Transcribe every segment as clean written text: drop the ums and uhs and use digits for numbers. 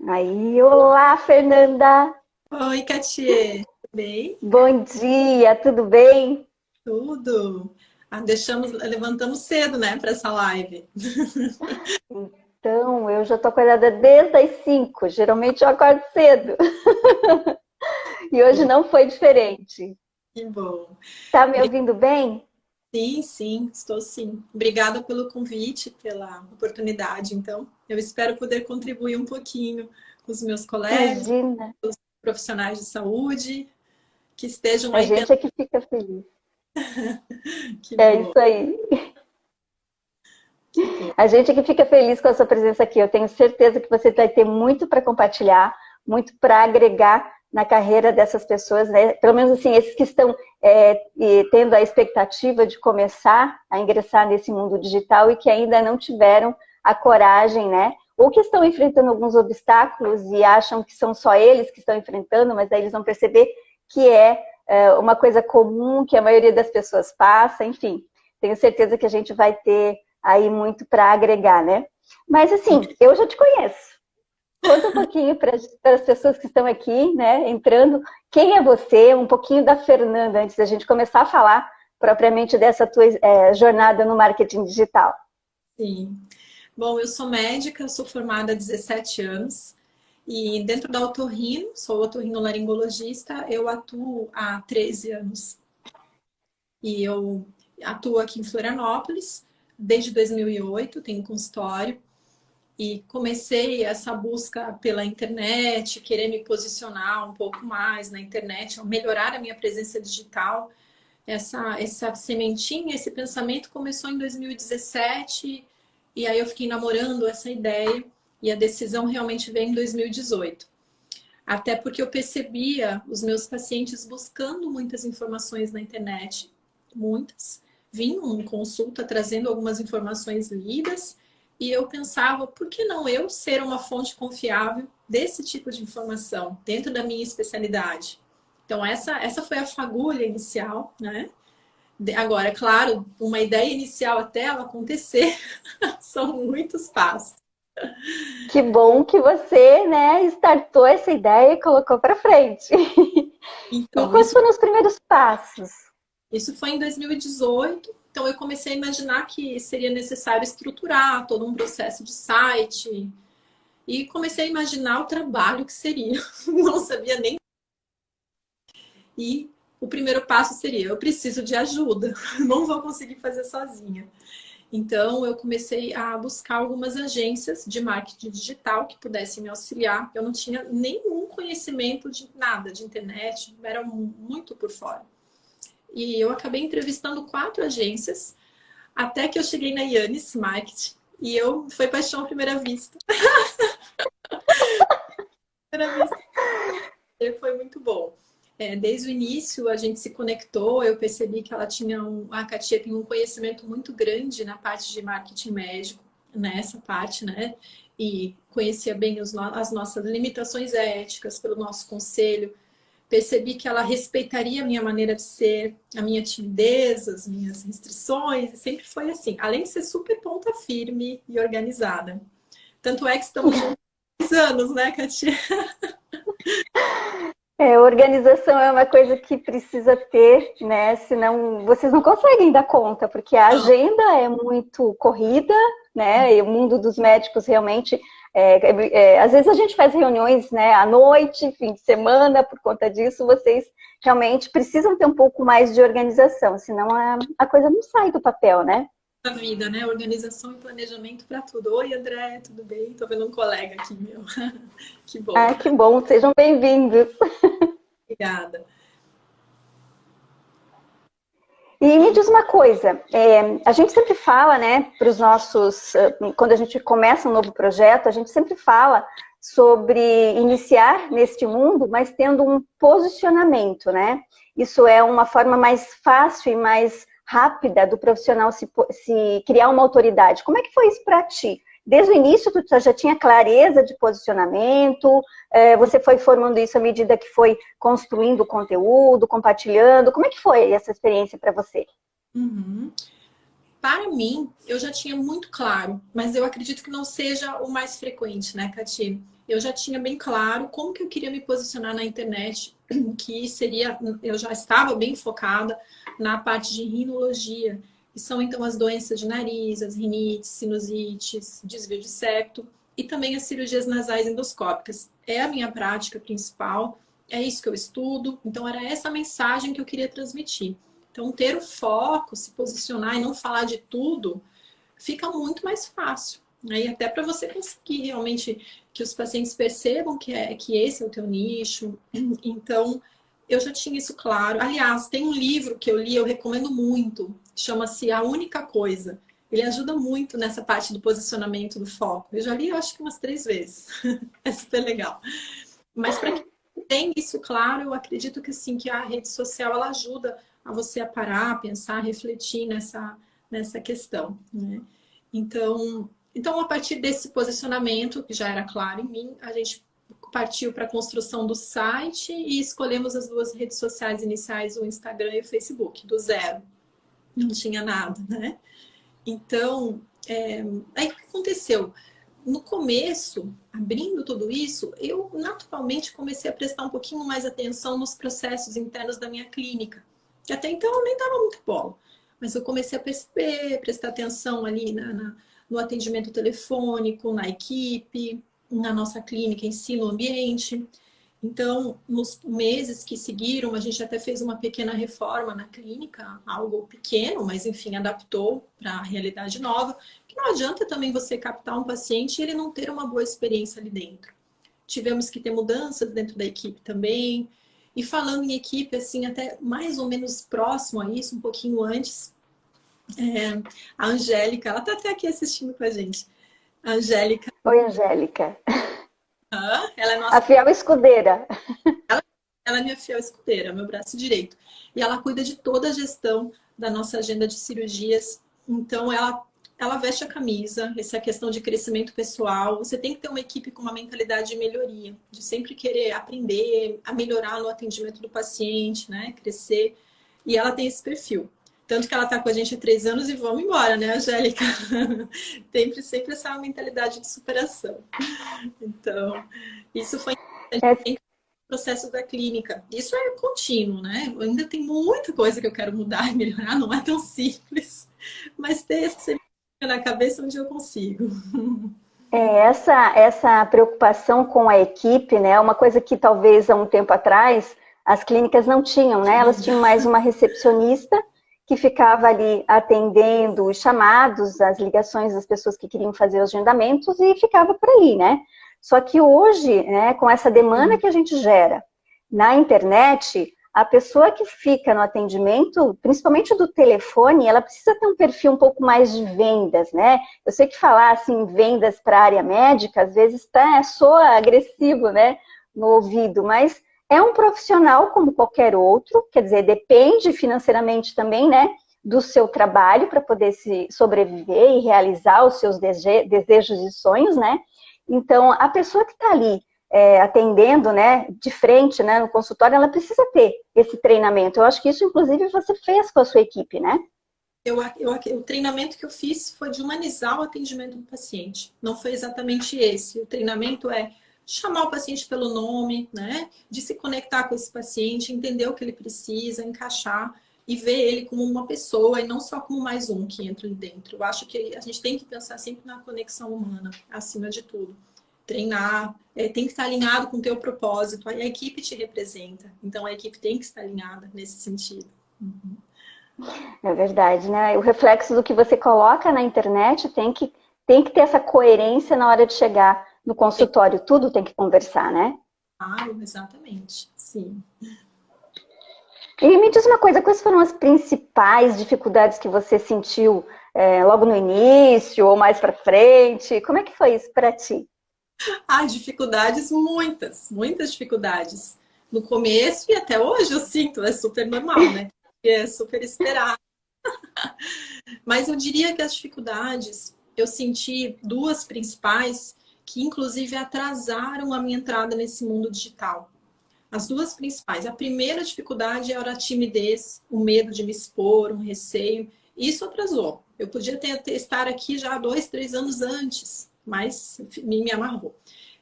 Aí, olá, Fernanda. Oi, Katia. Tudo bem? Bom dia, tudo bem? Tudo. Levantamos cedo, né, para essa live. Então, eu já tô acordada desde as 5. Geralmente eu acordo cedo. E hoje Bom, não foi diferente. que bom. Tá me Bri- ouvindo bem? Sim, sim, estou sim. Obrigada pelo convite, pela oportunidade. Então, eu espero poder contribuir um pouquinho com os meus colegas, Imagina, profissionais de saúde, que estejam a aí gente pensando. é que fica feliz. Que É bom, isso aí. que bom. A gente é que fica feliz com a sua presença aqui. Eu tenho certeza que você vai ter muito para compartilhar, muito para agregar na carreira dessas pessoas, né? Pelo menos assim, esses que estão tendo a expectativa de começar a ingressar nesse mundo digital e que ainda não tiveram a coragem, né? Ou que estão enfrentando alguns obstáculos e acham que são só eles que estão enfrentando, mas aí eles vão perceber que uma coisa comum que a maioria das pessoas passa, enfim. Tenho certeza que a gente vai ter aí muito para agregar, né? Mas assim, eu já te conheço. Conta um pouquinho para as pessoas que estão aqui, né, entrando, quem é você, um pouquinho da Fernanda, antes da gente começar a falar propriamente dessa tua jornada no marketing digital. Sim. Bom, eu sou médica, eu sou formada há 17 anos. E dentro da otorrino, sou otorrinolaringologista, eu atuo há 13 anos. E eu atuo aqui em Florianópolis desde 2008, tenho consultório. E comecei essa busca pela internet, querer me posicionar um pouco mais na internet, melhorar a minha presença digital. Essa sementinha, esse pensamento começou em 2017 e aí eu fiquei namorando essa ideia e a decisão realmente veio em 2018. Até porque eu percebia os meus pacientes buscando muitas informações na internet, muitas. Vinham em consulta trazendo algumas informações lidas e eu pensava, por que não eu ser uma fonte confiável desse tipo de informação dentro da minha especialidade? Então, essa foi a fagulha inicial, né? Agora, é claro, uma ideia inicial até ela acontecer são muitos passos. Que bom que você, né, startou essa ideia e colocou para frente. E Então, quais foram os primeiros passos? isso foi em 2018. Então, eu comecei a imaginar que seria necessário estruturar todo um processo de site. E comecei a imaginar o trabalho que seria. Não sabia nem. E o primeiro passo seria: eu preciso de ajuda, não vou conseguir fazer sozinha. Então, eu comecei a buscar algumas agências de marketing digital que pudessem me auxiliar. Eu não tinha nenhum conhecimento de nada de internet, era muito por fora. E eu acabei entrevistando 4 agências, até que eu cheguei na Yannis Marketing. E eu foi paixão à primeira vista. Primeira vista foi muito bom. Desde o início a gente se conectou, eu percebi que a Katia tem um conhecimento muito grande na parte de marketing médico, nessa parte, né? E conhecia bem as nossas limitações éticas pelo nosso conselho. Percebi que ela respeitaria a minha maneira de ser, a minha timidez, as minhas restrições, e sempre foi assim. Além de ser super ponta firme e organizada. Tanto é que estamos juntos há 6 anos, né, Katia? Organização é uma coisa que precisa ter, né? Senão vocês não conseguem dar conta, porque a Não, agenda é muito corrida, né? E o mundo dos médicos realmente. Às vezes a gente faz reuniões, né, à noite, fim de semana, por conta disso, vocês realmente precisam ter um pouco mais de organização, senão a coisa não sai do papel, né? a vida, né? Organização e planejamento para tudo. Oi, André, tudo bem? Tô vendo um colega aqui, meu. Que bom. Ah, que bom, sejam bem-vindos. Obrigada. E me E diz uma coisa, a gente sempre fala, né, para os nossos, quando a gente começa um novo projeto, a gente sempre fala sobre iniciar neste mundo, mas tendo um posicionamento, né? Isso é uma forma mais fácil e mais rápida do profissional se criar uma autoridade. Como é que foi isso para ti? Desde o início, tu já tinha clareza de posicionamento, você foi formando isso à medida que foi construindo o conteúdo, compartilhando. Como é que foi essa experiência para você? uhum. Para mim, eu já tinha muito claro, mas eu acredito que não seja o mais frequente, né, Cati? eu já tinha bem claro como que eu queria me posicionar na internet, que seria, eu já estava bem focada na parte de rinologia, que são então as doenças de nariz, as rinites, sinusites, desvio de septo e também as cirurgias nasais endoscópicas. É a minha prática principal, é isso que eu estudo, então era essa mensagem que eu queria transmitir. Então ter o foco, se posicionar e não falar de tudo, fica muito mais fácil. Aí até para você conseguir realmente que os pacientes percebam que esse é o teu nicho. Então, eu já tinha isso claro. Aliás, tem um livro que eu li, eu recomendo muito, chama-se A Única Coisa. Ele ajuda muito nessa parte do posicionamento do foco. Eu já li, eu acho que umas 3 vezes. É super legal. Mas para quem tem isso claro, eu acredito que sim, que a rede social ela ajuda a você a parar, pensar, refletir nessa questão, né? Então, a partir desse posicionamento, que já era claro em mim, a gente partiu para a construção do site e escolhemos as 2 redes sociais iniciais, o Instagram e o Facebook, do zero. Não tinha nada, né? Então, aí o que aconteceu? No começo, abrindo tudo isso, eu naturalmente comecei a prestar um pouquinho mais atenção nos processos internos da minha clínica. Que até então eu nem dava muita bola. Mas eu comecei a perceber, prestar atenção ali no atendimento telefônico, na equipe, na nossa clínica em si, no ambiente. Então, nos meses que seguiram, a gente até fez uma pequena reforma na clínica, algo pequeno, mas enfim, adaptou para a realidade nova. Que não adianta também você captar um paciente e ele não ter uma boa experiência ali dentro. Tivemos que ter mudanças dentro da equipe também. E falando em equipe, assim, até mais ou menos próximo a isso, um pouquinho antes, a Angélica, ela está até aqui assistindo com a gente. A Angélica, Oi, Angélica. ela é A nossa... fiel escudeira. Ela é minha fiel escudeira, meu braço direito. E ela cuida de toda a gestão da nossa agenda de cirurgias. Então, ela veste a camisa. Essa é a questão de crescimento pessoal. Você tem que ter uma equipe com uma mentalidade de melhoria, de sempre querer aprender, a melhorar no atendimento do paciente, né? Crescer. E ela tem esse perfil. Tanto que ela está com a gente há 3 anos e vamos embora, né, Angélica? Tem sempre essa mentalidade de superação. Então, isso foi processos da clínica. Isso é contínuo, né? Eu ainda tem muita coisa que eu quero mudar e melhorar, não é tão simples. Mas ter essa sementinha na cabeça onde eu consigo. Essa preocupação com a equipe, né? Uma coisa que talvez há um tempo atrás as clínicas não tinham, né? Elas tinham mais uma recepcionista que ficava ali atendendo os chamados, as ligações das pessoas que queriam fazer os agendamentos e ficava por ali, né? Só que hoje, né, com essa demanda que a gente gera na internet, a pessoa que fica no atendimento, principalmente do telefone, ela precisa ter um perfil um pouco mais de vendas, né? Eu sei que falar assim, vendas para a área médica, às vezes soa agressivo, né, no ouvido, mas é um profissional como qualquer outro, quer dizer, depende financeiramente também, né, do seu trabalho para poder se sobreviver e realizar os seus desejos e sonhos, né? Então, a pessoa que está ali atendendo, né, de frente, né, no consultório, ela precisa ter esse treinamento. Eu acho que isso, inclusive, você fez com a sua equipe, né? O treinamento que eu fiz foi de humanizar o atendimento do paciente. Não foi exatamente esse. O treinamento é chamar o paciente pelo nome, né, de se conectar com esse paciente, entender o que ele precisa, encaixar e ver ele como uma pessoa e não só como mais um que entra ali dentro. Eu acho que a gente tem que pensar sempre na conexão humana, acima de tudo. Treinar, tem que estar alinhado com o teu propósito, a equipe te representa, então a equipe tem que estar alinhada nesse sentido. Uhum. É verdade, né? O reflexo do que você coloca na internet tem que ter essa coerência na hora de chegar no consultório, tudo tem que conversar, né? Exatamente, sim. E me diz uma coisa, quais foram as principais dificuldades que você sentiu logo no início ou mais para frente? Como é que foi isso para ti? Dificuldades, muitas dificuldades. No começo e até hoje eu sinto, é super normal, né? É super esperado. Mas eu diria que as dificuldades, eu senti 2 principais que inclusive atrasaram a minha entrada nesse mundo digital. As 2 principais. A primeira dificuldade era a timidez, o medo de me expor, um receio. Isso atrasou. Eu podia estar aqui já 2, 3 anos antes, mas me amarrou.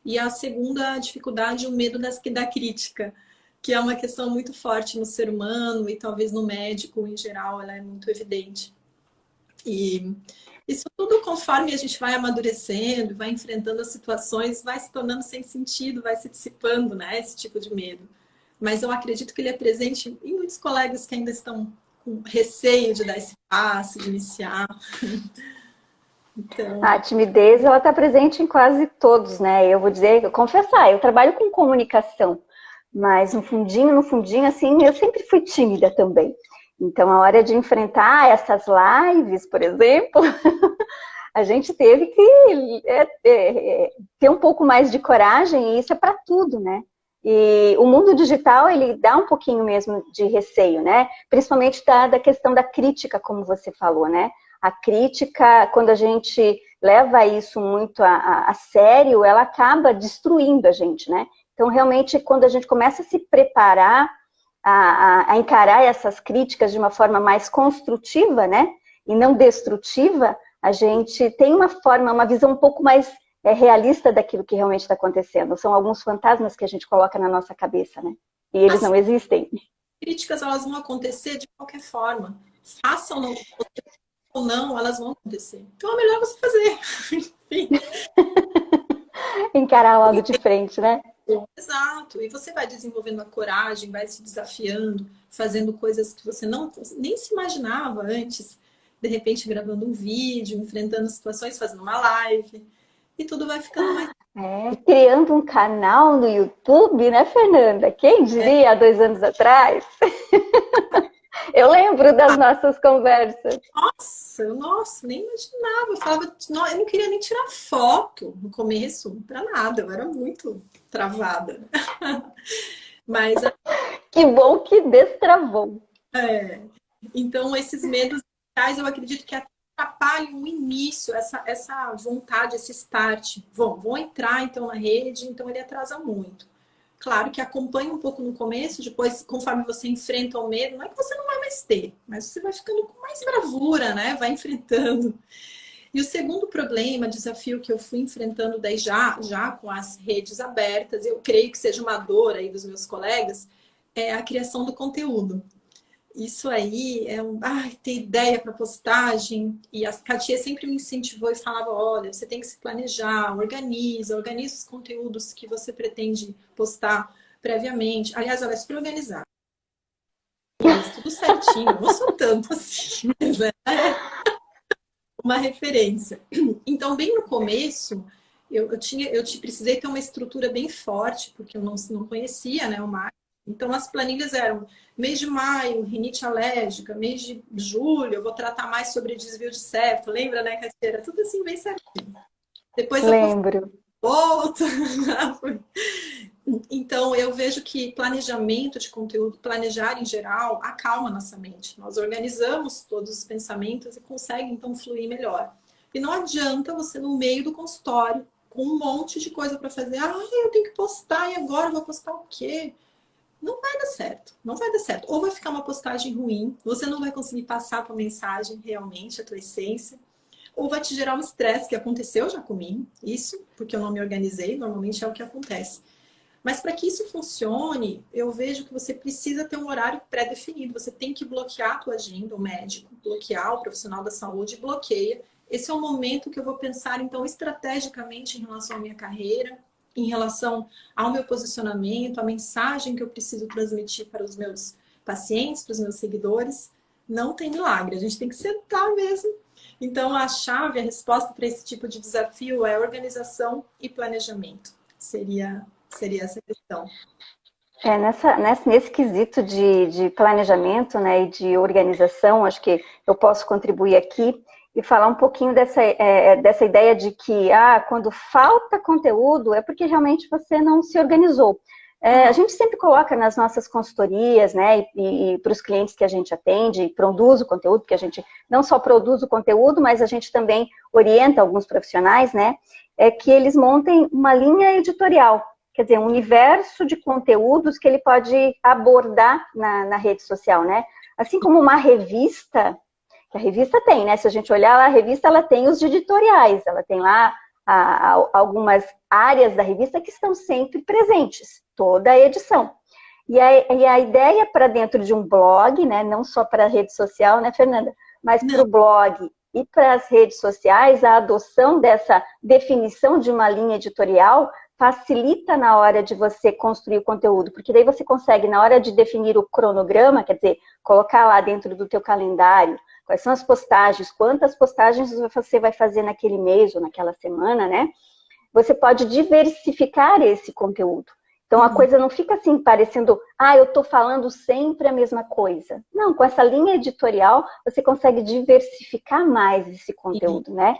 E a segunda dificuldade, o medo da crítica, que é uma questão muito forte no ser humano e talvez no médico em geral, ela é muito evidente. E isso tudo, conforme a gente vai amadurecendo, vai enfrentando as situações, vai se tornando sem sentido, vai se dissipando, né, esse tipo de medo. Mas eu acredito que ele é presente em muitos colegas que ainda estão com receio de dar esse passo, de iniciar. Então... A timidez, ela está presente em quase todos, né? Eu vou dizer, confessar, eu trabalho com comunicação, mas no fundinho, assim, eu sempre fui tímida também. Então, a hora de enfrentar essas lives, por exemplo, a gente teve que ter um pouco mais de coragem, e isso é para tudo, né? E o mundo digital, ele dá um pouquinho mesmo de receio, né? Principalmente da questão da crítica, como você falou, né? A crítica, quando a gente leva isso muito a sério, ela acaba destruindo a gente, né? Então, realmente, quando a gente começa a se preparar a encarar essas críticas de uma forma mais construtiva, né? E não destrutiva, a gente tem uma visão um pouco mais realista daquilo que realmente está acontecendo. São alguns fantasmas que a gente coloca na nossa cabeça, né? E eles não existem. Críticas, elas vão acontecer de qualquer forma. Façam ou não, elas vão acontecer. Então é melhor você fazer. Enfim. Encarar logo de frente, né? Exato. E você vai desenvolvendo a coragem, vai se desafiando, fazendo coisas que você nem se imaginava antes. De repente gravando um vídeo, enfrentando situações, fazendo uma live. E tudo vai ficando mais... criando um canal no YouTube, né, Fernanda? Quem diria há 2 anos atrás? Eu lembro das nossas conversas. Nossa, nem imaginava. Eu falava, não, eu não queria nem tirar foto no começo, para nada. Eu era muito travada. Mas... Que bom que destravou. Então, esses medos eu acredito que atrapalham o início, essa vontade, esse start. Vão entrar, então, na rede, então ele atrasa muito. Claro que acompanha um pouco no começo, depois, conforme você enfrenta o medo, não é que você não vai mais ter, mas você vai ficando com mais bravura, né? Vai enfrentando. E o segundo problema, desafio que eu fui enfrentando daí já com as redes abertas, eu creio que seja uma dor aí dos meus colegas, é a criação do conteúdo. Isso aí é ter ideia para postagem. E a Katia sempre me incentivou e falava, olha, você tem que se planejar, organiza os conteúdos que você pretende postar previamente. Aliás, ela é super organizada. Tudo certinho, não sou tanto assim, mas é uma referência. Então, bem no começo, eu precisei ter uma estrutura bem forte, porque eu não conhecia, né, o marketing. Então, as planilhas eram mês de maio, rinite alérgica, mês de julho, eu vou tratar mais sobre desvio de septo. Lembra, né, Casteira? Tudo assim, bem certinho. Depois Lembro. Volta. Então, eu vejo que planejamento de conteúdo, planejar em geral, acalma nossa mente. Nós organizamos todos os pensamentos e consegue, então, fluir melhor. E não adianta você, no meio do consultório, com um monte de coisa para fazer, eu tenho que postar, e agora eu vou postar o quê? Não vai dar certo, não vai dar certo. Ou vai ficar uma postagem ruim, você não vai conseguir passar a tua mensagem realmente, a tua essência, ou vai te gerar um estresse, que aconteceu já comigo, isso, porque eu não me organizei, normalmente é o que acontece. Mas para que isso funcione, eu vejo que você precisa ter um horário pré-definido, você tem que bloquear a tua agenda, o médico, bloquear o profissional da saúde, bloqueia. Esse é o momento que eu vou pensar, então, estrategicamente em relação à minha carreira, em relação ao meu posicionamento, a mensagem que eu preciso transmitir para os meus pacientes, para os meus seguidores. Não tem milagre, a gente tem que sentar mesmo. Então, a chave, a resposta para esse tipo de desafio é organização e planejamento. Seria essa questão. Nesse quesito de planejamento, né, e de organização, acho que eu posso contribuir aqui e falar um pouquinho dessa ideia de que quando falta conteúdo é porque realmente você não se organizou. A gente sempre coloca nas nossas consultorias, né, e para os clientes que a gente atende e produz o conteúdo, porque a gente não só produz o conteúdo, mas a gente também orienta alguns profissionais, né, que eles montem uma linha editorial, quer dizer, um universo de conteúdos que ele pode abordar na rede social, né. Assim como uma revista, que a revista tem, né, se a gente olhar lá, a revista ela tem os editoriais, ela tem lá algumas áreas da revista que estão sempre presentes, toda a edição. E a ideia para dentro de um blog, né, não só para a rede social, né, Fernanda, mas para o blog e para as redes sociais, a adoção dessa definição de uma linha editorial facilita na hora de você construir o conteúdo, porque daí você consegue, na hora de definir o cronograma, quer dizer, colocar lá dentro do teu calendário, quais são as postagens, quantas postagens você vai fazer naquele mês ou naquela semana, né? Você pode diversificar esse conteúdo. Então, a coisa não fica assim, parecendo, eu estou falando sempre a mesma coisa. Não, com essa linha editorial, você consegue diversificar mais esse conteúdo, né?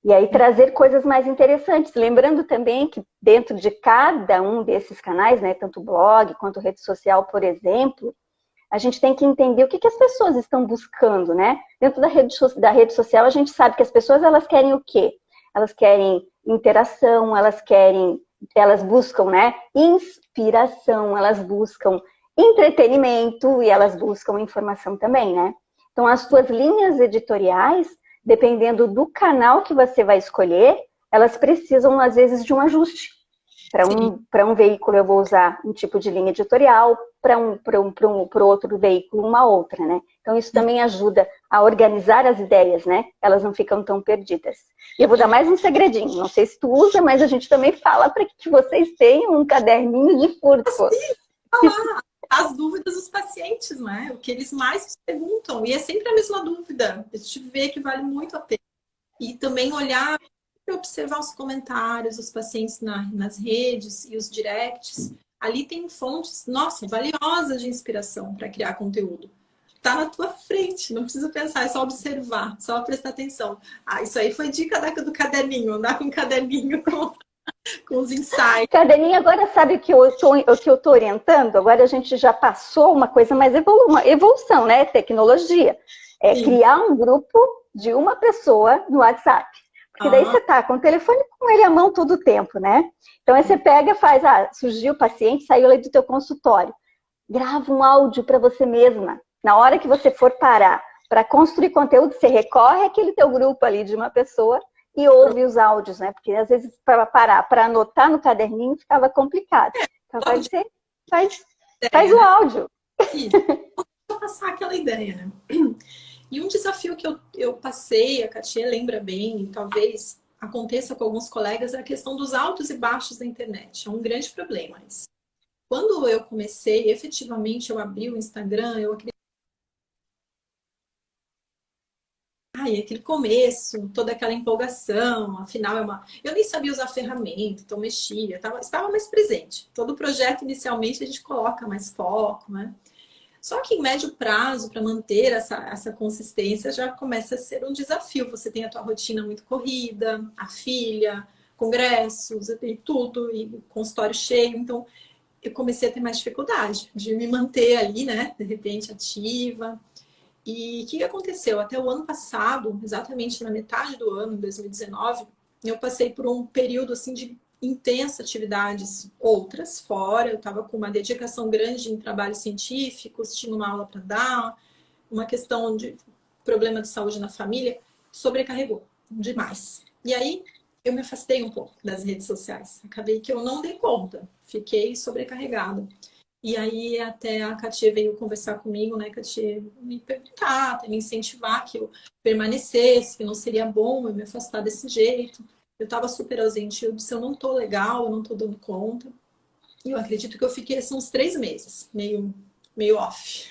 E aí trazer coisas mais interessantes. Lembrando também que dentro de cada um desses canais, né, tanto blog quanto rede social, por exemplo, a gente tem que entender o que as pessoas estão buscando, né? Dentro da rede social, a gente sabe que as pessoas, elas querem o quê? Elas querem interação, elas buscam, né, inspiração, elas buscam entretenimento e elas buscam informação também, né? Então, as suas linhas editoriais, dependendo do canal que você vai escolher, elas precisam, às vezes, de um ajuste. Para um veículo, eu vou usar um tipo de linha editorial, para outro veículo, uma outra, né? Então, isso também ajuda a organizar as ideias, né? Elas não ficam tão perdidas. E eu vou dar mais um segredinho. Não sei se tu usa, mas a gente também fala para que vocês tenham um caderninho de furto. As dúvidas dos pacientes, né? O que eles mais perguntam. E é sempre a mesma dúvida. A gente vê que vale muito a pena. E também olhar e observar os comentários dos pacientes nas redes e os directs. Ali tem fontes, nossa, valiosas de inspiração para criar conteúdo. Tá na tua frente, não precisa pensar, é só observar, só prestar atenção. Isso aí foi dica do caderninho, andar com um caderninho com os insights. Caderninho, agora sabe o que eu estou orientando? Agora a gente já passou uma coisa mais uma evolução, né? Tecnologia. É criar um grupo de uma pessoa no WhatsApp. Porque daí você tá com o telefone com ele à mão todo o tempo, né? Então aí você pega, faz, surgiu o paciente, saiu ali do teu consultório. Grava um áudio para você mesma. Na hora que você for parar para construir conteúdo, você recorre àquele teu grupo ali de uma pessoa e ouve os áudios, né? Porque às vezes para parar, para anotar no caderninho ficava complicado. Então faz o áudio. Isso. Vou passar aquela ideia, né? E um desafio que eu passei, a Katia lembra bem, e talvez aconteça com alguns colegas, é a questão dos altos e baixos da internet. É um grande problema isso. Quando eu comecei, efetivamente, eu abri o Instagram, eu acredito... aquele começo, toda aquela empolgação, afinal eu nem sabia usar ferramenta, então mexia, estava mais presente. Todo projeto, inicialmente, a gente coloca mais foco, né? Só que em médio prazo, para manter essa consistência, já começa a ser um desafio. Você tem a tua rotina muito corrida, a filha, congressos, e tudo, e consultório cheio. Então, eu comecei a ter mais dificuldade de me manter ali, né? De repente, ativa. E o que aconteceu? Até o ano passado, exatamente na metade do ano, em 2019, eu passei por um período, assim, de intensas atividades, outras fora, eu estava com uma dedicação grande em trabalhos científicos, tinha uma aula para dar, uma questão de problema de saúde na família, sobrecarregou demais. E aí eu me afastei um pouco das redes sociais, acabei que eu não dei conta, fiquei sobrecarregada. E aí até a Katia veio conversar comigo, né, Katia, me perguntar, até me incentivar que eu permanecesse, que não seria bom eu me afastar desse jeito. Eu estava super ausente, eu disse, eu não tô legal, eu não tô dando conta. E eu acredito que eu fiquei assim, uns 3 meses, meio off.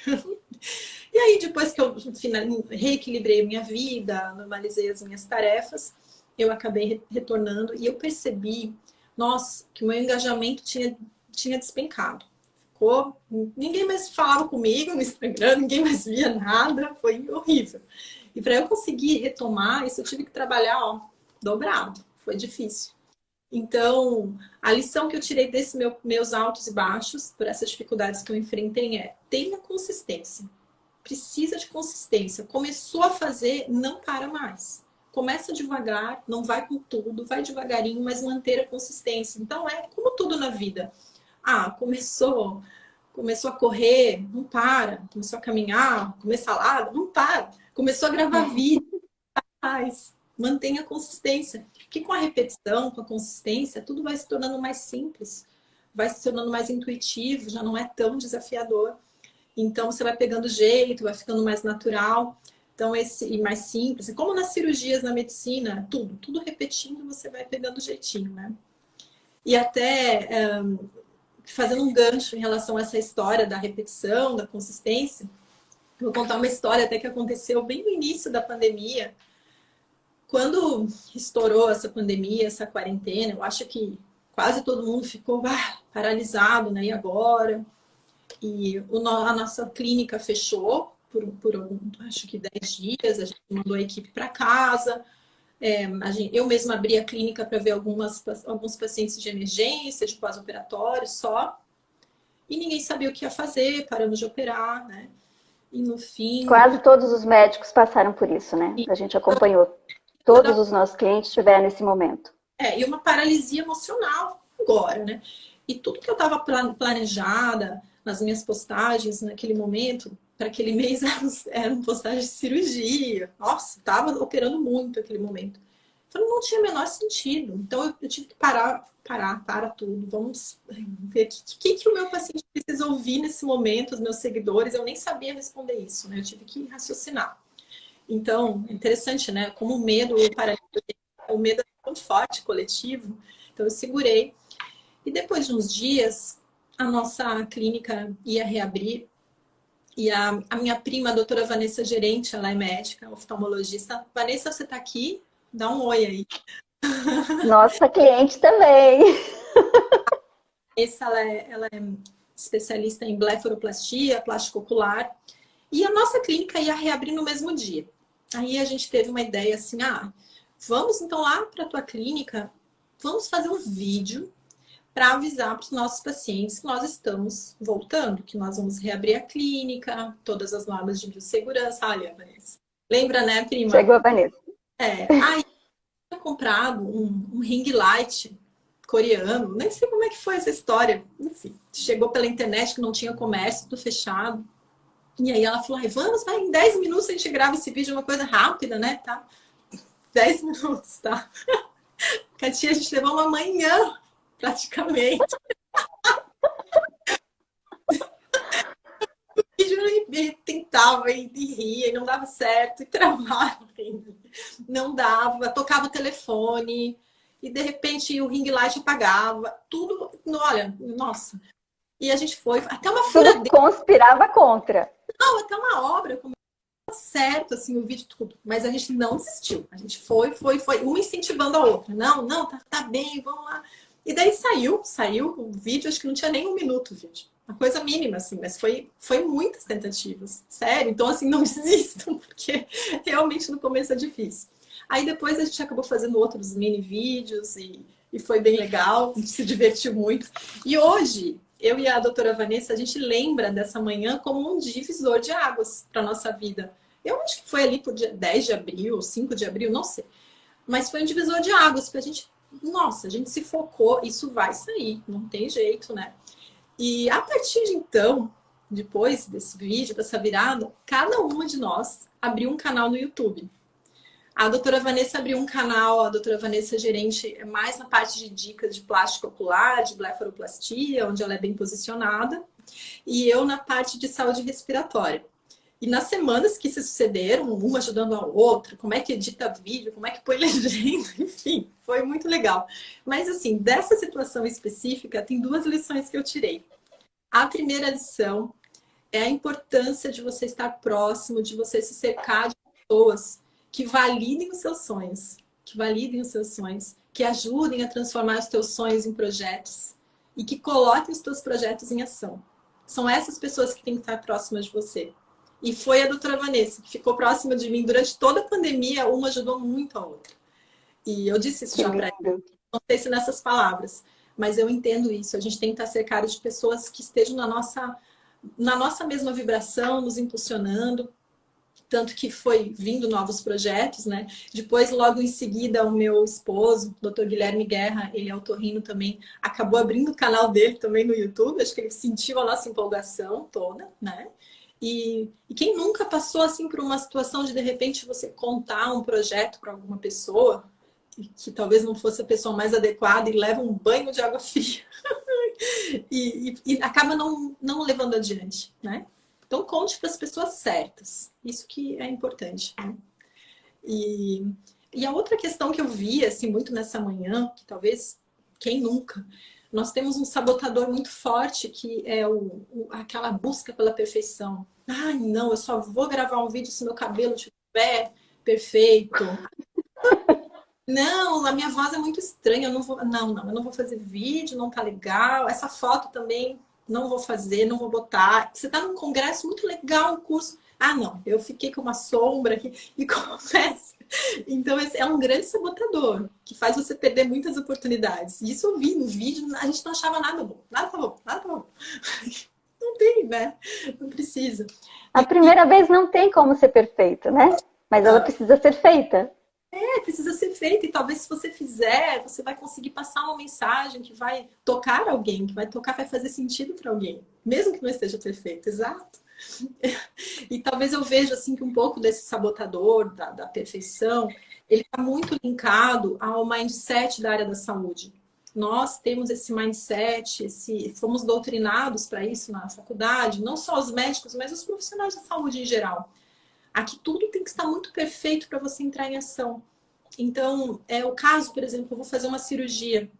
E aí, depois que eu reequilibrei minha vida, normalizei as minhas tarefas, eu acabei retornando e eu percebi, nossa, que o meu engajamento tinha despencado. Ninguém mais falava comigo no Instagram, ninguém mais via nada, foi horrível. E para eu conseguir retomar isso, eu tive que trabalhar, dobrado. Foi difícil. Então, a lição que eu tirei desses meus altos e baixos, por essas dificuldades que eu enfrentei, é: tenha consistência. Precisa de consistência. Começou a fazer, não para mais. Começa devagar, não vai com tudo, vai devagarinho, mas manter a consistência. Então, é como tudo na vida. Começou a correr, não para. Começou a caminhar, comer salada, não para. Começou a gravar vídeo, faz. mantenha a consistência. Porque com a repetição, com a consistência, tudo vai se tornando mais simples, vai se tornando mais intuitivo, já não é tão desafiador. Então, você vai pegando jeito, vai ficando mais natural. Então, e mais simples. E como nas cirurgias, na medicina, tudo repetindo, você vai pegando jeitinho, né? E até fazendo um gancho em relação a essa história da repetição, da consistência, vou contar uma história até que aconteceu bem no início da pandemia. Quando estourou essa pandemia, essa quarentena, eu acho que quase todo mundo ficou paralisado, né? E agora? E a nossa clínica fechou por acho que 10 dias, a gente mandou a equipe para casa. Eu mesma abri a clínica para ver alguns pacientes de emergência, de pós-operatório só. E ninguém sabia o que ia fazer, paramos de operar, né? E no fim... Quase todos os médicos passaram por isso, né? A gente acompanhou. Todos os nossos clientes tiveram nesse momento. E uma paralisia emocional agora, né? E tudo que eu estava planejada nas minhas postagens naquele momento, para aquele mês, eram postagens de cirurgia. Nossa, estava operando muito naquele momento. Então, não tinha o menor sentido. Então, eu tive que para tudo. Vamos ver o que o meu paciente precisa ouvir nesse momento, os meus seguidores. Eu nem sabia responder isso, né? Eu tive que raciocinar. Então, é interessante, né? Como o medo, o medo é tão forte, coletivo. Então, eu segurei. E depois de uns dias, a nossa clínica ia reabrir. E a minha prima, a doutora Vanessa Gerente, ela é médica, oftalmologista. Vanessa, você está aqui? Dá um oi aí. Nossa cliente também. Ela é especialista em blefaroplastia, plástico ocular. E a nossa clínica ia reabrir no mesmo dia. Aí a gente teve uma ideia assim, vamos então lá para a tua clínica, vamos fazer um vídeo para avisar para os nossos pacientes que nós estamos voltando, que nós vamos reabrir a clínica, todas as normas de biossegurança. Olha, Vanessa. Lembra, né, prima? Chegou a Vanessa. Aí eu tinha comprado um ring light coreano, nem sei como é que foi essa história. Enfim, chegou pela internet que não tinha comércio, tudo fechado. E aí ela falou, vamos, em 10 minutos a gente grava esse vídeo, uma coisa rápida, né? Tá? 10 minutos, tá? Katia, a gente levou uma manhã, praticamente. O vídeo tentava e ria, e não dava certo, e travava, não dava, tocava o telefone, e de repente o ring light apagava, tudo, olha, nossa. E a gente foi, até uma furadeira. Tudo conspirava contra. Não, até uma obra, certo, assim, o vídeo tudo. Mas a gente não desistiu. A gente foi, uma incentivando a outra. Não, tá bem, vamos lá. E daí saiu o vídeo, acho que não tinha nem 1 minuto o vídeo. Uma coisa mínima, assim, mas foi muitas tentativas. Sério, então, assim, não desistam, porque realmente no começo é difícil. Aí depois a gente acabou fazendo outros mini vídeos e foi bem legal, a gente se divertiu muito. E hoje, eu e a doutora Vanessa, a gente lembra dessa manhã como um divisor de águas para a nossa vida. Eu acho que foi ali por dia 10 de abril, 5 de abril, não sei. Mas foi um divisor de águas, porque a gente, nossa, a gente se focou, isso vai sair, não tem jeito, né? E a partir de então, depois desse vídeo, dessa virada, cada uma de nós abriu um canal no YouTube. A doutora Vanessa abriu um canal, a doutora Vanessa Gerente, é mais na parte de dicas de plástico ocular, de blefaroplastia, onde ela é bem posicionada. E eu na parte de saúde respiratória. E nas semanas que se sucederam, uma ajudando a outra, como é que edita vídeo, como é que põe legenda, enfim, foi muito legal. Mas assim, dessa situação específica, tem 2 lições que eu tirei. A primeira lição é a importância de você estar próximo, de você se cercar de pessoas que validem os seus sonhos, que ajudem a transformar os teus sonhos em projetos e que coloquem os teus projetos em ação. São essas pessoas que têm que estar próximas de você. E foi a doutora Vanessa, que ficou próxima de mim durante toda a pandemia, uma ajudou muito a outra. E eu disse isso já para ela, não sei se nessas palavras, mas eu entendo isso. A gente tem que estar cercado de pessoas que estejam na nossa mesma vibração, nos impulsionando. Tanto que foi vindo novos projetos, né? Depois, logo em seguida, o meu esposo, o Dr. Guilherme Guerra, ele é otorrino também, acabou abrindo o canal dele também no YouTube. Acho que ele sentiu a nossa empolgação toda, né? E quem nunca passou assim por uma situação de repente você contar um projeto para alguma pessoa que talvez não fosse a pessoa mais adequada e leva um banho de água fria e acaba não levando adiante, né? Então conte para as pessoas certas. Isso que é importante, né? E, e a outra questão que eu vi assim muito nessa manhã, que talvez quem nunca, nós temos um sabotador muito forte que é aquela busca pela perfeição. Ai, não, eu só vou gravar um vídeo se meu cabelo estiver perfeito. Não, a minha voz é muito estranha, eu não vou, não, eu não vou fazer vídeo, não tá legal. Essa foto também não vou fazer, não vou botar. Você tá num congresso muito legal, um curso. Ah, não, eu fiquei com uma sombra aqui e começa. Então, esse é um grande sabotador que faz você perder muitas oportunidades. E isso eu vi no vídeo, a gente não achava nada bom, nada tá bom, nada tá bom. Não tem, né? Não precisa. A primeira vez não tem como ser perfeita, né? Mas ela precisa ser feita. Precisa ser feito e talvez se você fizer, você vai conseguir passar uma mensagem que vai tocar alguém, que vai tocar, vai fazer sentido para alguém, mesmo que não esteja perfeito, exato. E talvez eu veja assim que um pouco desse sabotador da perfeição, ele está muito linkado ao mindset da área da saúde. Nós temos esse mindset, fomos doutrinados para isso na faculdade, não só os médicos, mas os profissionais da saúde em geral. Aqui tudo tem que estar muito perfeito para você entrar em ação. Então, é o caso, por exemplo, eu vou fazer uma cirurgia.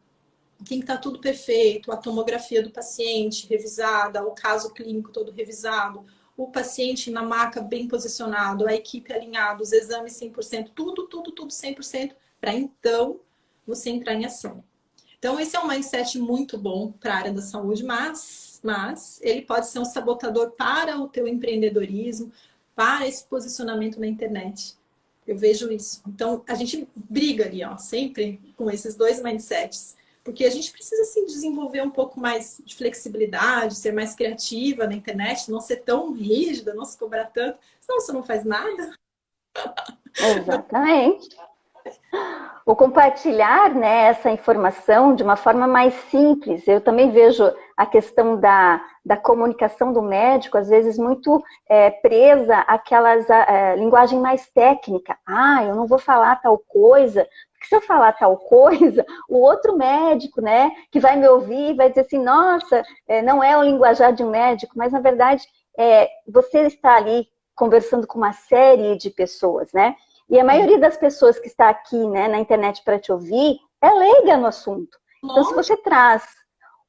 Tem que estar tudo perfeito, a tomografia do paciente revisada, o caso clínico todo revisado, o paciente na maca bem posicionado, a equipe alinhada, os exames 100%, tudo 100%, para então você entrar em ação. Então, esse é um mindset muito bom para a área da saúde, mas ele pode ser um sabotador para o teu empreendedorismo, para esse posicionamento na internet. Eu vejo isso. Então, a gente briga ali, ó, sempre com esses dois mindsets. Porque a gente precisa, assim, desenvolver um pouco mais de flexibilidade, ser mais criativa na internet, não ser tão rígida, não se cobrar tanto. Senão você não faz nada. Exatamente. O compartilhar, né, essa informação de uma forma mais simples. Eu também vejo a questão da comunicação do médico, às vezes muito presa àquelas linguagem mais técnica. Ah, eu não vou falar tal coisa, porque se eu falar tal coisa, o outro médico, né, que vai me ouvir, vai dizer assim, nossa, não é o linguajar de um médico, mas na verdade você está ali conversando com uma série de pessoas, né? E a maioria das pessoas que está aqui, né, na internet para te ouvir é leiga no assunto. Então, se você traz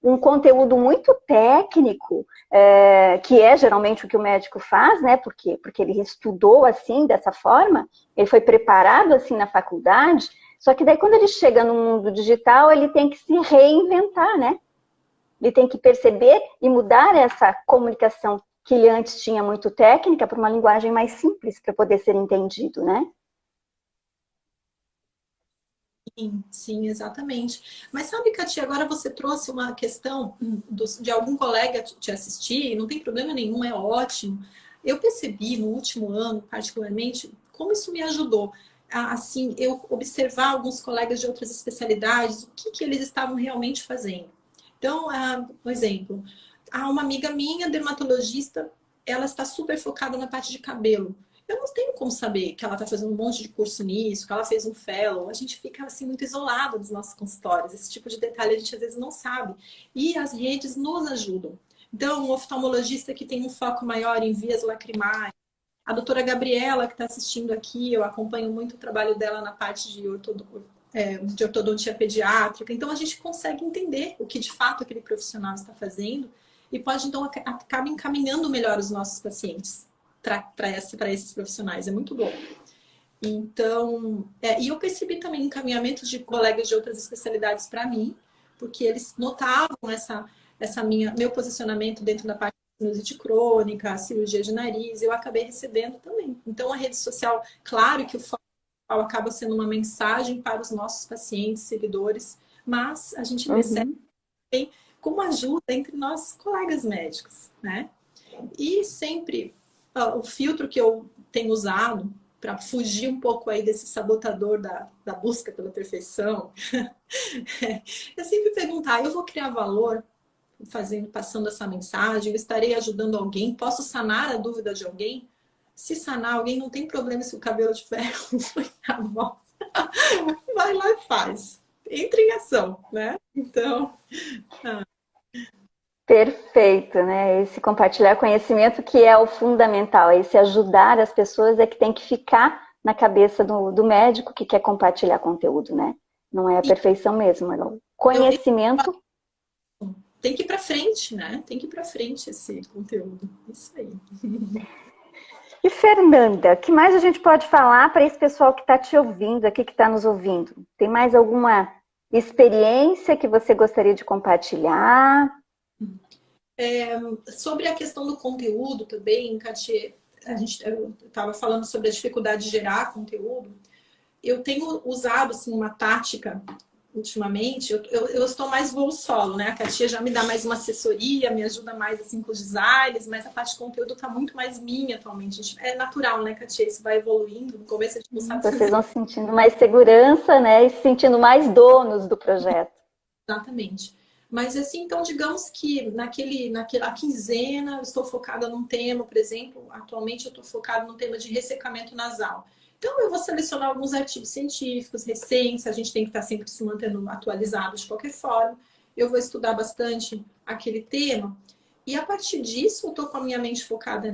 um conteúdo muito técnico, que é geralmente o que o médico faz, né? Porque ele estudou assim, dessa forma, ele foi preparado assim na faculdade, só que daí quando ele chega no mundo digital, ele tem que se reinventar, né? Ele tem que perceber e mudar essa comunicação que ele antes tinha muito técnica para uma linguagem mais simples para poder ser entendido, né? Sim, exatamente. Mas sabe, Katia, agora você trouxe uma questão de algum colega te assistir, não tem problema nenhum, é ótimo. Eu percebi no último ano, particularmente, como isso me ajudou. Assim, eu observar alguns colegas de outras especialidades, o que eles estavam realmente fazendo. Então, por exemplo, há uma amiga minha, dermatologista, ela está super focada na parte de cabelo. Eu não tenho como saber que ela está fazendo um monte de curso nisso, que ela fez um fellow. A gente fica assim muito isolado dos nossos consultórios. Esse tipo de detalhe a gente às vezes não sabe. E as redes nos ajudam. Então, um oftalmologista que tem um foco maior em vias lacrimais. A doutora Gabriela, que está assistindo aqui, eu acompanho muito o trabalho dela na parte de ortodontia pediátrica. Então, a gente consegue entender o que de fato aquele profissional está fazendo e pode, então, acabar encaminhando melhor os nossos pacientes para esses profissionais. É muito bom. Então, e eu percebi também encaminhamentos de colegas de outras especialidades para mim, porque eles notavam meu posicionamento dentro da parte de sinusite crônica, cirurgia de nariz, eu acabei recebendo também. Então, a rede social, claro que o foco acaba sendo uma mensagem para os nossos pacientes, seguidores, mas a gente percebe também como ajuda entre nós colegas médicos, né? E sempre o filtro que eu tenho usado para fugir um pouco aí desse sabotador da busca pela perfeição é sempre perguntar, eu vou criar valor? fazendo, passando essa mensagem, eu estarei ajudando alguém, posso sanar a dúvida de alguém? Se sanar alguém, não tem problema se o cabelo tiver a voz. Vai lá e faz. Entra em ação, né? Então... Perfeito, né? Esse compartilhar conhecimento que é o fundamental, esse ajudar as pessoas é que tem que ficar na cabeça do médico que quer compartilhar conteúdo, né? Não é a perfeição mesmo, é o conhecimento. Tem que ir para frente, né? Tem que ir para frente esse conteúdo. Isso aí. E Fernanda, o que mais a gente pode falar para esse pessoal que está te ouvindo aqui, que está nos ouvindo? Tem mais alguma experiência que você gostaria de compartilhar? Sobre a questão do conteúdo também, Katia, eu estava falando sobre a dificuldade de gerar conteúdo. Eu tenho usado assim, uma tática ultimamente, eu estou mais voo solo, né? A Katia já me dá mais uma assessoria, me ajuda mais assim, com os designs, mas a parte de conteúdo está muito mais minha atualmente. É natural, né, Katia? Isso vai evoluindo. No começo a gente não sabe fazer. Vocês vão sentindo mais segurança, né? E se sentindo mais donos do projeto. Exatamente. Mas assim, então digamos que naquela quinzena eu estou focada num tema, por exemplo, atualmente eu estou focada no tema de ressecamento nasal. Então eu vou selecionar alguns artigos científicos recentes, a gente tem que estar sempre se mantendo atualizado de qualquer forma. Eu vou estudar bastante aquele tema e a partir disso eu estou com a minha mente focada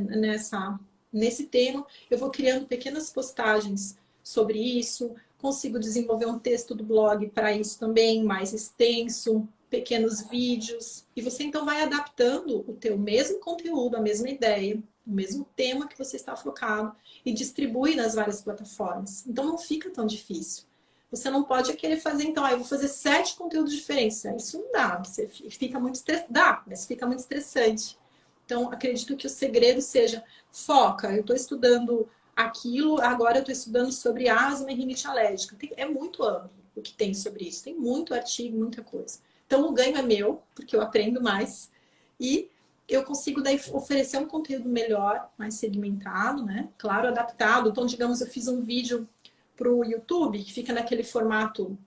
nesse tema, eu vou criando pequenas postagens sobre isso, consigo desenvolver um texto do blog para isso também, mais extenso, pequenos vídeos, e você então vai adaptando o teu mesmo conteúdo, a mesma ideia, o mesmo tema que você está focado e distribui nas várias plataformas. Então não fica tão difícil. Você não pode querer fazer, então, eu vou fazer 7 conteúdos diferentes. Isso não dá, você fica muito dá, mas fica muito estressante. Então, acredito que o segredo seja, foca, eu estou estudando aquilo, agora eu estou estudando sobre asma e rinite alérgica. É muito amplo o que tem sobre isso, tem muito artigo, muita coisa. Então, o ganho é meu, porque eu aprendo mais e eu consigo daí oferecer um conteúdo melhor, mais segmentado, né? Claro, adaptado. Então, digamos, eu fiz um vídeo para o YouTube, que fica naquele formato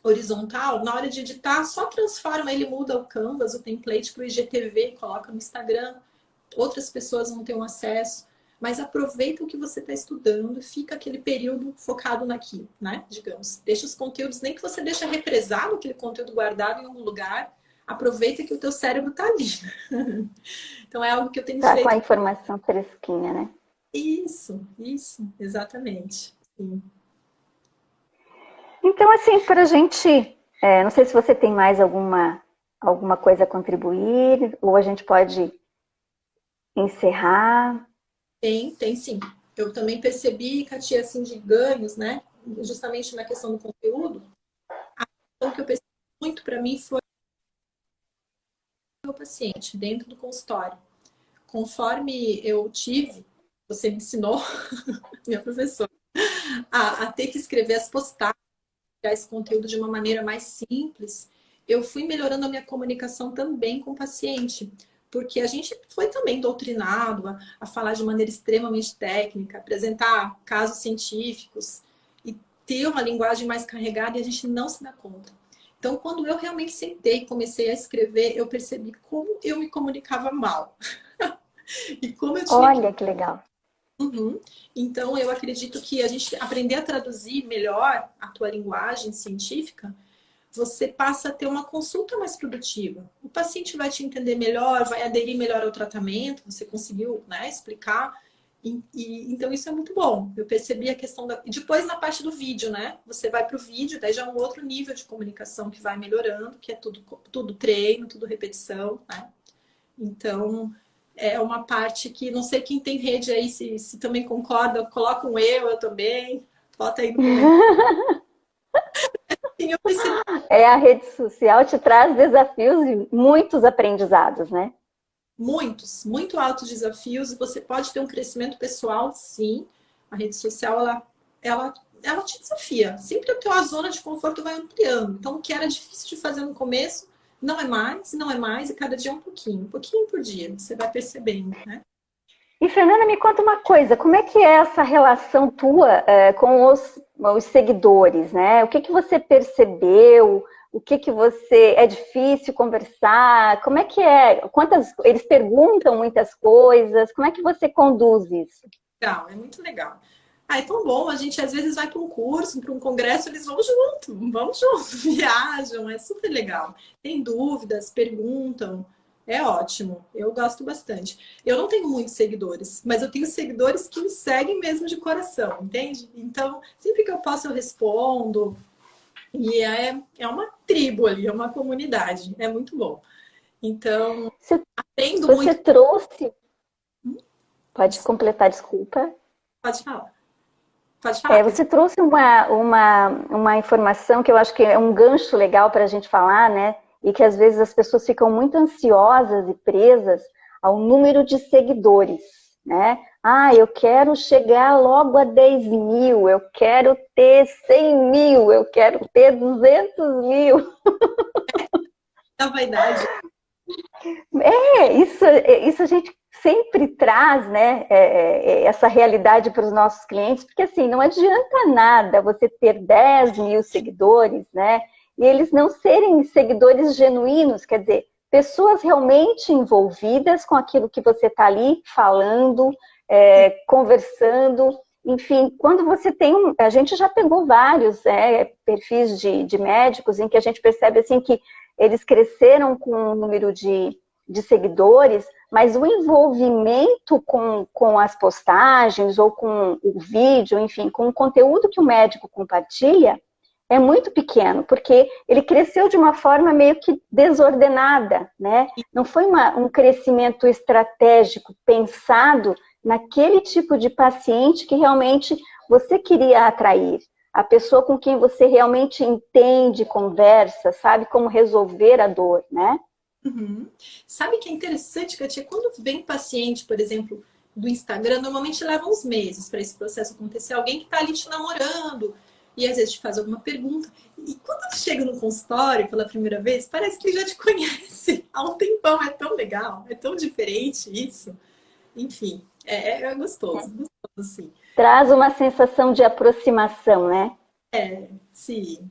horizontal. Na hora de editar, só transforma, ele muda o Canvas, o template para o IGTV, coloca no Instagram. Outras pessoas vão ter um acesso. Mas aproveita o que você está estudando e fica aquele período focado naquilo, né? Digamos, deixa os conteúdos, nem que você deixa represado aquele conteúdo guardado em algum lugar, aproveita que o teu cérebro está ali. Então é algo que eu tenho feito. Tá com a informação fresquinha, né? Isso, exatamente. Sim. Então, assim, para a gente, não sei se você tem mais alguma coisa a contribuir, ou a gente pode encerrar. Tem sim. Eu também percebi, Katia, assim, de ganhos, né? Justamente na questão do conteúdo. A questão que eu percebi muito para mim foi o meu paciente dentro do consultório. Conforme eu tive, você me ensinou, minha professora, a ter que escrever as postagens, esse conteúdo de uma maneira mais simples, eu fui melhorando a minha comunicação também com o paciente. Porque a gente foi também doutrinado a falar de maneira extremamente técnica, apresentar casos científicos e ter uma linguagem mais carregada e a gente não se dá conta. Então, quando eu realmente sentei e comecei a escrever, eu percebi como eu me comunicava mal. E como eu tinha Olha que legal. Uhum. Então, eu acredito que a gente aprender a traduzir melhor a tua linguagem científica, você passa a ter uma consulta mais produtiva. O paciente vai te entender melhor, vai aderir melhor ao tratamento, você conseguiu, né, explicar. Então, isso é muito bom. Eu percebi a questão da... Depois, na parte do vídeo, né? Você vai para o vídeo, daí já é um outro nível de comunicação que vai melhorando, que é tudo treino, tudo repetição, né? Então, é uma parte que... Não sei quem tem rede aí, se também concorda, coloca um eu também. Bota aí no comentário. Eu percebi... A rede social te traz desafios e muitos aprendizados, né? Muito altos desafios, e você pode ter um crescimento pessoal, sim. A rede social, ela te desafia. Sempre a tua zona de conforto vai ampliando. Então, o que era difícil de fazer no começo, não é mais, e cada dia é um pouquinho por dia. Você vai percebendo, né? E, Fernanda, me conta uma coisa, como é que é essa relação tua com os seguidores, né? O que você percebeu? O que que você... É difícil conversar? Como é que é? Eles perguntam muitas coisas. Como é que você conduz isso? Legal, é muito legal. Ah, é tão bom, a gente às vezes vai para um curso, para um congresso, eles vamos junto, viajam, é super legal. Tem dúvidas, perguntam, é ótimo, eu gosto bastante. Eu não tenho muitos seguidores, mas eu tenho seguidores que me seguem mesmo de coração, entende? Então, sempre que eu posso, eu respondo, e é uma tribo ali, é uma comunidade, é muito bom. Então, aprendo Você muito. trouxe... Pode completar, desculpa. Pode falar. Pode falar. Você trouxe uma informação que eu acho que é um gancho legal para a gente falar, né? E que às vezes as pessoas ficam muito ansiosas e presas ao número de seguidores, né? Ah, eu quero chegar logo a 10 mil, eu quero ter 100 mil, eu quero ter 200 mil. Da vaidade. Isso a gente sempre traz, né, essa realidade para os nossos clientes, porque assim, não adianta nada você ter 10 mil seguidores, né, e eles não serem seguidores genuínos, quer dizer, pessoas realmente envolvidas com aquilo que você está ali falando, conversando, enfim, quando você tem a gente já pegou vários perfis de médicos em que a gente percebe assim que eles cresceram com um número de seguidores, mas o envolvimento com as postagens ou com o vídeo, enfim, com o conteúdo que o médico compartilha, é muito pequeno, porque ele cresceu de uma forma meio que desordenada, né? Não foi um crescimento estratégico, pensado naquele tipo de paciente que realmente você queria atrair. A pessoa com quem você realmente entende, conversa, sabe como resolver a dor, né? Uhum. Sabe que é interessante, Katia? Quando vem paciente, por exemplo, do Instagram, normalmente leva uns meses para esse processo acontecer. Alguém que está ali te namorando e às vezes te faz alguma pergunta. E quando ele chega no consultório pela primeira vez, parece que ele já te conhece há um tempão. É tão legal, é tão diferente isso. Enfim, é gostoso, sim. Traz uma sensação de aproximação, né? Sim.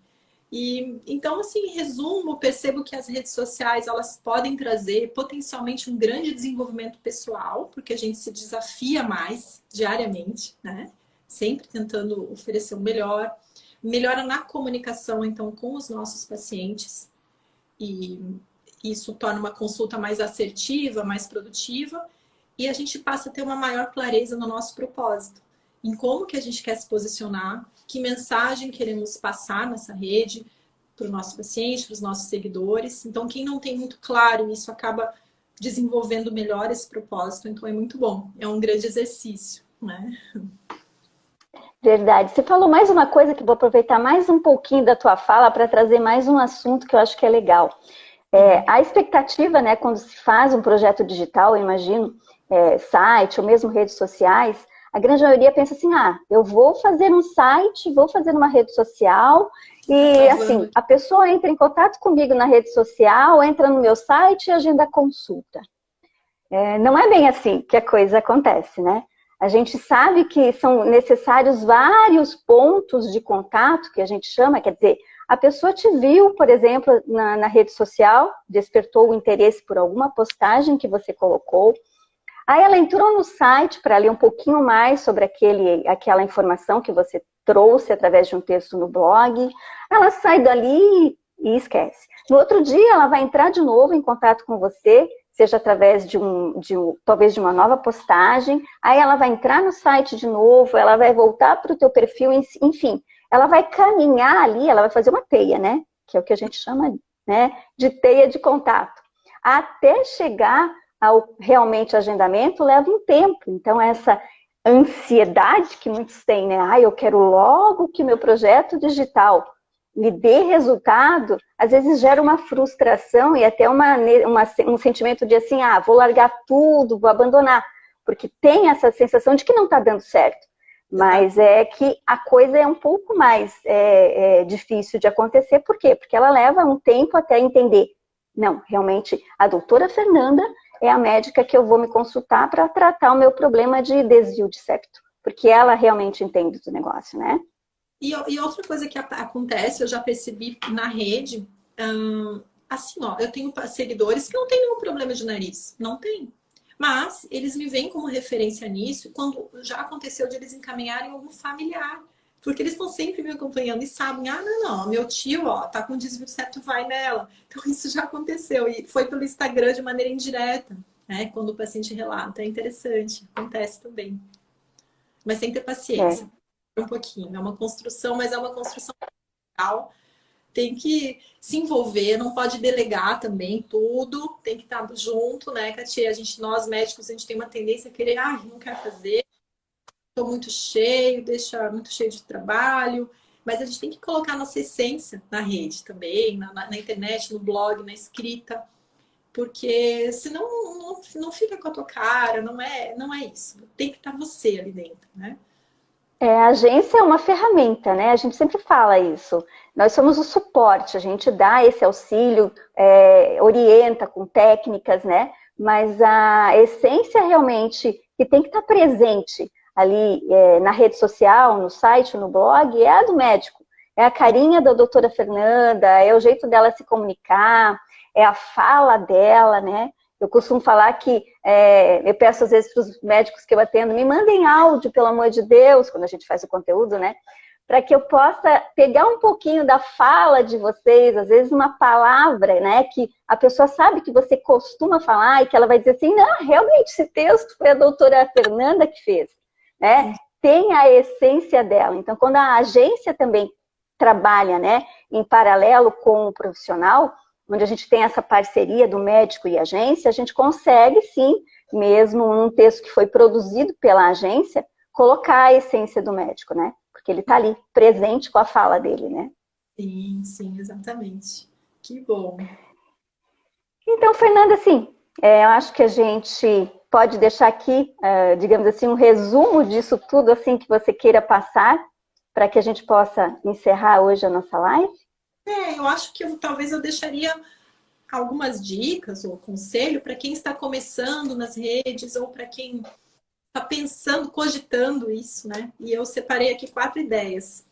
E então, assim, em resumo, percebo que as redes sociais elas podem trazer potencialmente um grande desenvolvimento pessoal, porque a gente se desafia mais diariamente, né? Sempre tentando oferecer o melhor. Melhora na comunicação, então, com os nossos pacientes. E isso torna uma consulta mais assertiva, mais produtiva. E a gente passa a ter uma maior clareza no nosso propósito. Em como que a gente quer se posicionar, que mensagem queremos passar nessa rede para o nosso paciente, para os nossos seguidores. Então, quem não tem muito claro isso acaba desenvolvendo melhor esse propósito. Então, é muito bom. É um grande exercício, né? Verdade. Você falou mais uma coisa que vou aproveitar mais um pouquinho da tua fala para trazer mais um assunto que eu acho que é legal. A expectativa, né, quando se faz um projeto digital, eu imagino, site ou mesmo redes sociais, a grande maioria pensa assim, eu vou fazer um site, vou fazer uma rede social e, assim, a pessoa entra em contato comigo na rede social, entra no meu site e agenda consulta. Não é bem assim que a coisa acontece, né? A gente sabe que são necessários vários pontos de contato, que a gente chama, quer dizer, a pessoa te viu, por exemplo, na rede social, despertou o interesse por alguma postagem que você colocou, aí ela entrou no site para ler um pouquinho mais sobre aquela informação que você trouxe através de um texto no blog, ela sai dali e esquece. No outro dia, ela vai entrar de novo em contato com você, seja através talvez de uma nova postagem, aí ela vai entrar no site de novo, ela vai voltar para o teu perfil, enfim, ela vai caminhar ali, ela vai fazer uma teia, né? Que é o que a gente chama, né, de teia de contato. Até chegar ao realmente agendamento, leva um tempo. Então, essa ansiedade que muitos têm, né? Eu quero logo que meu projeto digital me dê resultado, às vezes gera uma frustração e até um sentimento de assim, vou largar tudo, vou abandonar, porque tem essa sensação de que não está dando certo, mas é que a coisa é um pouco mais difícil de acontecer, por quê? Porque ela leva um tempo até entender, não, realmente a doutora Fernanda é a médica que eu vou me consultar para tratar o meu problema de desvio de septo, porque ela realmente entende do negócio, né? E outra coisa que acontece, eu já percebi na rede, Assim, ó, eu tenho seguidores que não têm nenhum problema de nariz. Não tem. Mas eles me veem como referência nisso quando já aconteceu de eles encaminharem algum familiar. Porque eles estão sempre me acompanhando e sabem, não, meu tio, ó, tá com desvio de septo, vai nela. Então isso já aconteceu e foi pelo Instagram de maneira indireta, né? Quando o paciente relata. É interessante, acontece também. Mas tem que ter paciência. Um pouquinho. É uma construção, mas é uma construção legal. Tem que se envolver, não pode delegar também tudo, tem que estar junto, né, Katia? Nós médicos, a gente tem uma tendência a querer, não quero fazer, estou muito cheio, deixa muito cheio de trabalho, mas a gente tem que colocar a nossa essência na rede também, na internet, no blog, na escrita, porque senão não fica com a tua cara, não é isso. Tem que estar você ali dentro, né? A agência é uma ferramenta, né? A gente sempre fala isso. Nós somos o suporte, a gente dá esse auxílio, orienta com técnicas, né? Mas a essência realmente que tem que estar presente ali na rede social, no site, no blog, é a do médico. É a carinha da doutora Fernanda, é o jeito dela se comunicar, é a fala dela, né? Eu costumo falar que eu peço às vezes para os médicos que eu atendo, me mandem áudio, pelo amor de Deus, quando a gente faz o conteúdo, né? Para que eu possa pegar um pouquinho da fala de vocês, às vezes uma palavra, né? Que a pessoa sabe que você costuma falar e que ela vai dizer assim, não, realmente esse texto foi a doutora Fernanda que fez, né? Tem a essência dela. Então, quando a agência também trabalha, né, em paralelo com o profissional, onde a gente tem essa parceria do médico e agência, a gente consegue sim, mesmo num texto que foi produzido pela agência, colocar a essência do médico, né? Porque ele está ali, presente com a fala dele, né? Sim, exatamente. Que bom. Então, Fernanda, assim, eu acho que a gente pode deixar aqui, digamos assim, um resumo disso tudo, assim, que você queira passar, para que a gente possa encerrar hoje a nossa live. Eu acho que talvez eu deixaria algumas dicas ou conselho para quem está começando nas redes ou para quem está pensando, cogitando isso, né? E eu separei aqui 4 ideias.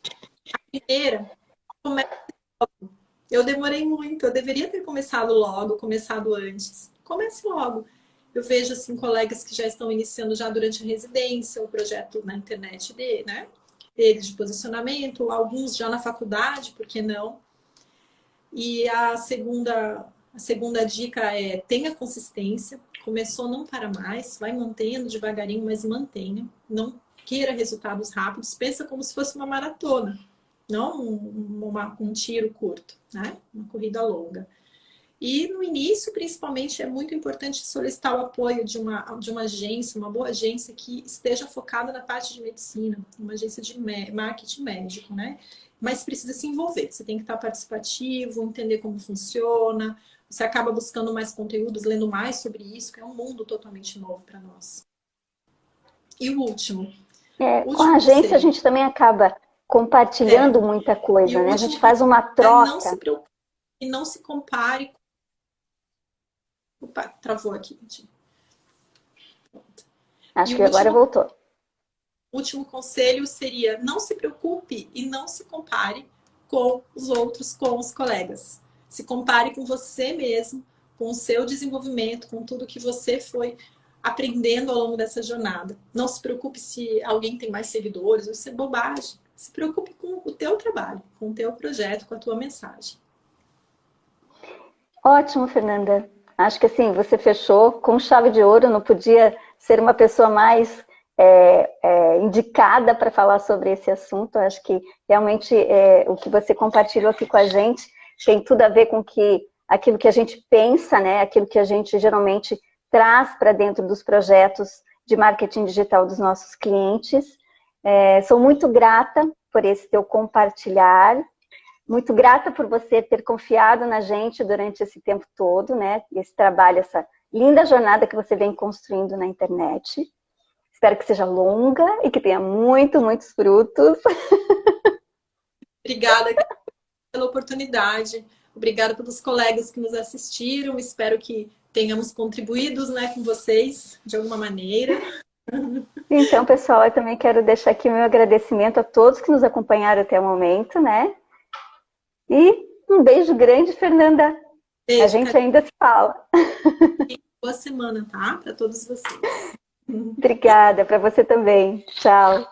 A primeira, comece logo. Eu demorei muito, eu deveria ter começado logo, começado antes. Comece logo. Eu vejo, assim, colegas que já estão iniciando já durante a residência, o projeto na internet deles de posicionamento, alguns já na faculdade, por que não? E a segunda dica é tenha consistência. Começou, não para mais, vai mantendo devagarinho, mas mantenha. Não queira resultados rápidos, pensa como se fosse uma maratona, não um tiro curto, né? Uma corrida longa. E no início, principalmente, é muito importante solicitar o apoio de uma agência, uma boa agência que esteja focada na parte de medicina, uma agência de marketing médico, né? Mas precisa se envolver, você tem que estar participativo, entender como funciona, você acaba buscando mais conteúdos, lendo mais sobre isso, que é um mundo totalmente novo para nós. E o último? Com a agência a gente também acaba compartilhando muita coisa, né? A gente faz uma troca. Não se preocupe e não se compare. Opa, travou aqui. Acho que agora voltou. O último conselho seria: não se preocupe e não se compare com os outros, com os colegas. Se compare com você mesmo, com o seu desenvolvimento, com tudo que você foi aprendendo ao longo dessa jornada. Não se preocupe se alguém tem mais seguidores, isso é bobagem. Se preocupe com o teu trabalho, com o teu projeto, com a tua mensagem. Ótimo, Fernanda. Acho que assim, você fechou com chave de ouro, não podia ser uma pessoa mais indicada para falar sobre esse assunto. Acho que realmente o que você compartilhou aqui com a gente tem tudo a ver com aquilo que a gente pensa, né? Aquilo que a gente geralmente traz para dentro dos projetos de marketing digital dos nossos clientes. Sou muito grata por esse teu compartilhar, muito grata por você ter confiado na gente durante esse tempo todo, né? Esse trabalho, essa linda jornada que você vem construindo na internet. Espero que seja longa e que tenha muitos frutos. Obrigada pela oportunidade. Obrigada pelos colegas que nos assistiram. Espero que tenhamos contribuído, né, com vocês de alguma maneira. Então, pessoal, eu também quero deixar aqui o meu agradecimento a todos que nos acompanharam até o momento, né? E Um beijo grande, Fernanda. Beijo, A gente ainda se fala. boa semana, tá? Para todos vocês. Obrigada, para você também. Tchau.